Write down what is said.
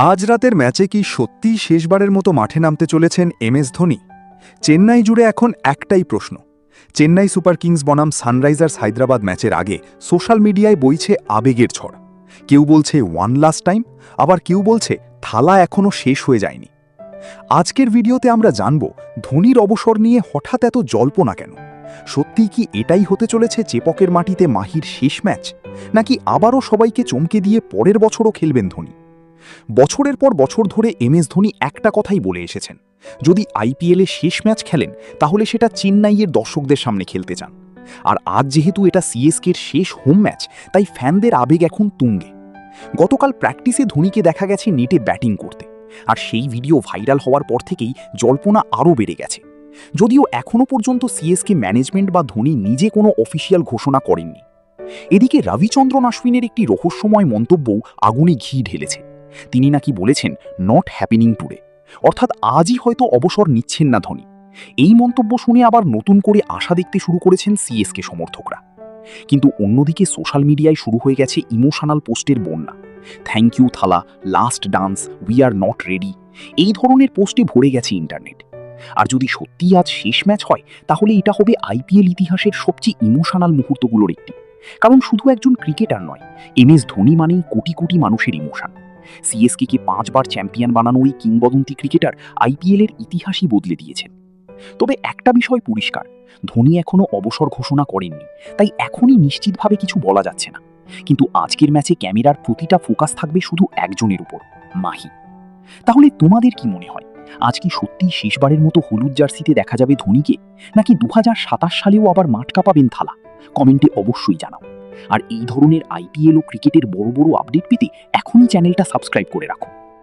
আজ রাতের ম্যাচে কি সত্যিই শেষবারের মতো মাঠে নামতে চলেছেন এমএস ধোনি? চেন্নাই জুড়ে এখন একটাই প্রশ্ন। চেন্নাই সুপার কিংস বনাম সানরাইজার্স হায়দ্রাবাদ ম্যাচের আগে সোশ্যাল মিডিয়ায় বইছে আবেগের ঝড়। কেউ বলছে ওয়ান লাস্ট টাইম, আবার কেউ বলছে থালা এখনও শেষ হয়ে যায়নি। আজকের ভিডিওতে আমরা জানব ধোনির অবসর নিয়ে হঠাৎ এত জল্পনা কেন। সত্যিই কি এটাই হতে চলেছে চেপকের মাটিতে মাহির শেষ ম্যাচ, নাকি আবারও সবাইকে চমকে দিয়ে পরের বছরও খেলবেন ধোনি? বছরের পর বছর ধরে এমএস ধোনি একটা কথাই বলে এসেছেন, যদি আইপিএলে শেষ ম্যাচ খেলেন তাহলে সেটা চেন্নাইয়ের দর্শকদের সামনে খেলতে চান। আর আজ যেহেতু এটা সিএসকের শেষ হোম ম্যাচ, তাই ফ্যানদের আবেগ এখন তুঙ্গে। গতকাল প্র্যাকটিসে ধোনিকে দেখা গেছে নেটে ব্যাটিং করতে, আর সেই ভিডিও ভাইরাল হওয়ার পর থেকেই জল্পনা আরও বেড়ে গেছে। যদিও এখনও পর্যন্ত সিএসকে ম্যানেজমেন্ট বা ধোনি নিজে কোনো অফিসিয়াল ঘোষণা করেননি। এদিকে রবিচন্দ্রন অশ্বিনের একটি রহস্যময় মন্তব্যও আগুনে ঘি ঢেলেছে। তিনি নাকি বলেছেন নট হ্যাপেনিং টুডে, অর্থাৎ আজই হয়তো অবসর নিচ্ছেন না ধোনি। এই মন্তব্য শুনে আবার নতুন করে আশা দেখতে শুরু করেছেন সিএসকে সমর্থকরা। কিন্তু অন্যদিকে সোশ্যাল মিডিয়ায় শুরু হয়ে গেছে ইমোশনাল পোস্টের বন্যা। থ্যাংক ইউ থালা, last dance, we are not ready, এই ধরনের পোস্টে ভরে গেছে ইন্টারনেট। আর যদি সত্যিই আজ শেষ ম্যাচ হয়, তাহলে এটা হবে আইপিএল ইতিহাসের সবচেয়ে ইমোশনাল মুহূর্তগুলোর একটি। কারণ শুধু একজন ক্রিকেটার নয়, এমএস ধোনি মানেই কোটি কোটি মানুষের ইমোশন। সিএসকে 5 বার চ্যাম্পিয়ন বানানো এই কিংবদন্তি ক্রিকেটার আইপিএলের ইতিহাসই বদলে দিয়েছেন। তবে একটা বিষয় পরিষ্কার, ধোনি এখনও অবসর ঘোষণা করেননি, তাই এখনই নিশ্চিতভাবে কিছু বলা যাচ্ছে না। কিন্তু আজকের ম্যাচে ক্যামেরার প্রতিটা ফোকাস থাকবে শুধু একজনের উপর, মাহি। তাহলে তোমাদের কি মনে হয়, আজ কি সত্যিই শেষবারের মতো হলুদ জার্সিতে দেখা যাবে ধোনিকে, নাকি 2027 সালেও আবার মাঠ কাঁপাবেন থালা? কমেন্টে অবশ্যই জানাও। আর এই ধরনের আইপিএল ও ক্রিকেটের বড় বড় আপডেট পেতে এখনই চ্যানেলটা সাবস্ক্রাইব করে রাখো।